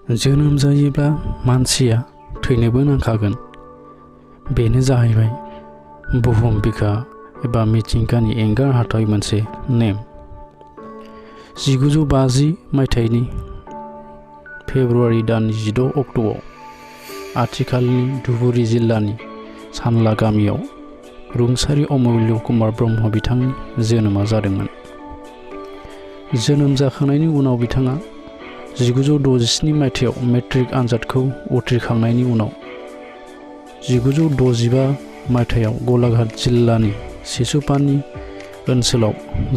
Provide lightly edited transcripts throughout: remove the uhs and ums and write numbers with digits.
जोनोम जायोब्ला मानसिया थैनोबो नांखागोन। बेनो जाहैबाय बुहुम बिखा एबा मिथिंगानि एंगार हाथावै मोनसे नेम। 1950 मायथाइनि फेब्रुआरि दाननि 16 अक्ट'आव आथिखालनि धुबुरी जिल्लानि सानला गामियाव रुंसारि अमुल्य कुमार ब्रह्म बिथांनि जोनोमा जादोंमोन। जोनोम जाखांनायनि उनाव बिथाङा 1967 मायथाइयाव मेट्रिक आनजादखौ उथ्रिखांनायनि उनाव 1965 मायथाइयाव गलाघाट जिल्लानि सिसुपानी ओनसोलाव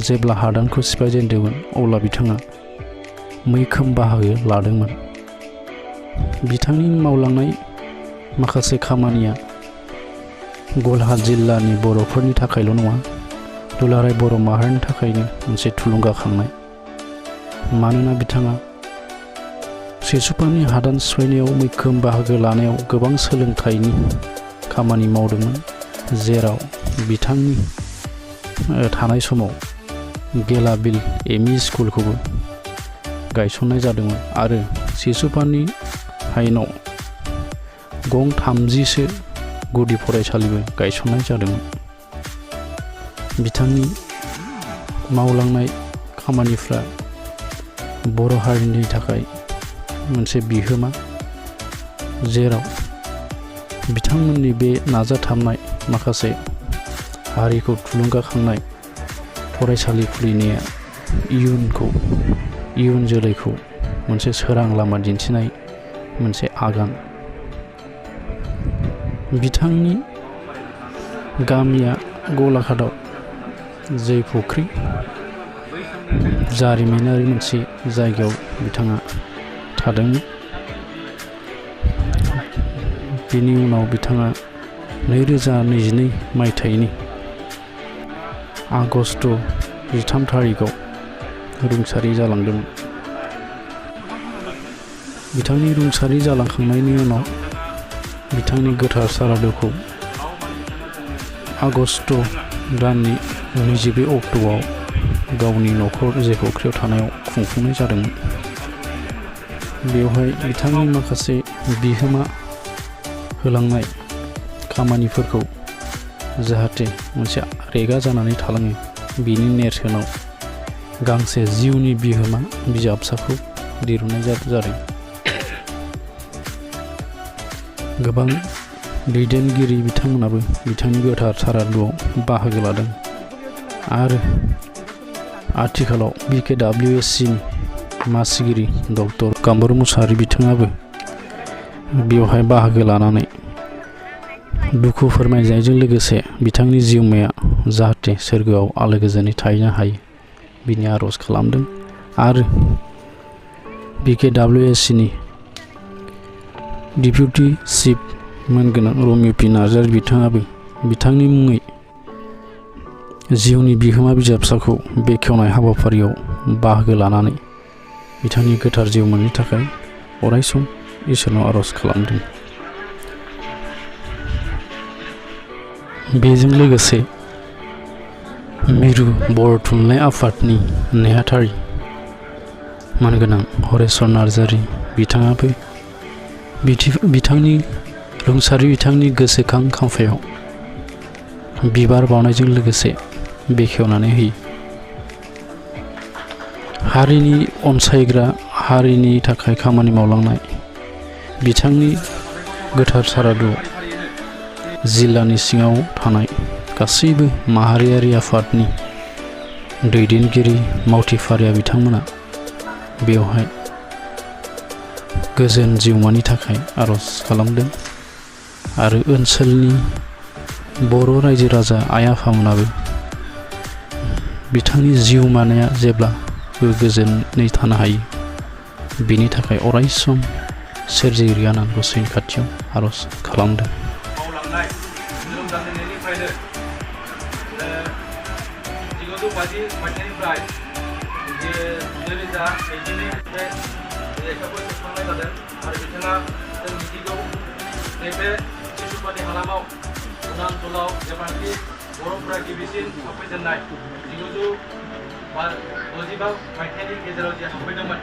जेब्ला हादानखौ सिफायजेनदोंमोन अब्ला बिथाङा मैखोम बाहागो लादोंमोन। बिथांनि मावलांनाय माखासे खामानिया गलाघाट जिल्लानि बर'फोरनि थाखायल' नङा, दुलाराय बर' माहारिनि थाखायनो मोनसे थुलुंगाखांनाय। मानोना बिथाङा सिसुपानी हादान सिफायनायाव मैखोम बाहागो लानायाव गोबां सोलोंथाइनि खामानि मावदोंमोन, जेराव बिथांनि थानाय समाव गेलाबिल एमइ स्कुलखौबो गायसननाय जादोंमोन आरो सिसुपानी हायेनाव गं 30सो गुदि फरायसालिबो गायसननाय जादोंमोन। बिथांनि मावलांनाय खामानिफ्रा बर' हारिनि थाखाय मोनसे बिहोमा, जेराव बिथांमोननि बे नाजाथाबनाय माखासे हारिखौ थुलुंगाखांनाय फरायसालि खुलिनाया इयुन जोलैखौ मोनसे सोरां लामा दिन्थिनाय मोनसे आगान। बिथांनि गामिया गलाघाटआव जै फुख्रि जारिमिनारि मोनसे जायगायाव बिथाङा थादोंमोन। बेनि उनाव बिथाङा 2022 मायथाइनि आगस्ट 13 थारिखआव रुंसारि जालांदोंमोन। बिथांनि रुंसारि जालांखांनायनि उनाव बिथांनि गोथार सारादुखौ आगस्ट दाननि 22 अक्ट'आव गावनि न'खर जे फुख्रियाव थानायाव खुंफुंनाय जादोंमोन। बेवहाय बिथांनि माखासे बिहोमा होलांनाय खामानिफोरखौ जाहाथे मोनसे रेगा जानानै थालाङो, बिनि नेरसोनाव गांसे जिउनि बिहोमा बिजाबसाखौ दिरुननाय जादों। गोबां दैदेनगिरि बिथांमोनाबो बिथांनि गोथार सारादुआव बाहागो लादों आरो आथिखालाव kr.brahma मासिगिरि डक्टर कामरुर मुसाहारि बिथाङाबो बेवहाय बाहागो लानानै दुखु फोरमायनायजों लोगोसे बिथांनि जिउमाया जाहाथे सोरगोआव आलो गोजोनै थाहैनो हायो बिनि आर'ज खालामदों। आरो kr.brahma डिप्युटि chief मोनगोनां Romeo P Narzary बिथाङाबो बिथांनि मुङै जिउनि बिहोमा बिजाबसाखौ बेखेवनाय हाबाफारियाव बाहागो लानानै बिथांनि गोथार जिउमानि थाखाय अरायसम इसोरनाव आर'ज खालामदों। बेजों लोगोसे मिरु बर' थुनलाइ आफादनि नेहाथारि मोनगोनां हरेस्वर नार्जारि बिथाङाबो बिथांनि गोसोखां खाम्फायाव बिबार बावनायजों लोगोसे बेखेवनानै होयो। हारिनि अनसायग्रा, हारिनि थाखाय खामानि मावलांनाय बिथांनि गोथार सारादुआव जिल्लानि सिङाव थानाय गासैबो माहारियारि आफादनि दैदेनगिरि मावथिफारिया बिथांमोना बेवहाय गोजोन जिउमानि थाखाय आर'ज खालामदों आरो ओनसोलनि बर' रायजो राजा आइ आफामोनाबो बिथांनि जिउमाया जेब्लाबो गोजोनै थानो हायो बिनि थाखाय अरायसम सोरजिगिरि आनान गसाइनि खाथियाव आर'ज खालामदों। मावलांनाय जोनोम जाजेननायनिफ्रायनो 1950 मायथाइनिफ्राय 2022 लेखाखौ सेबखांनाय जादों आरो बिथाङा जों मिथिगौ नैबे सिसुपानी हालामाव अरुणाचलाव जेब्लानाखि बर'फोरा गिबिसिन हाबफैजेननाय 1965 मायथाइनि गेजेराव जे हाबफैदोंमोन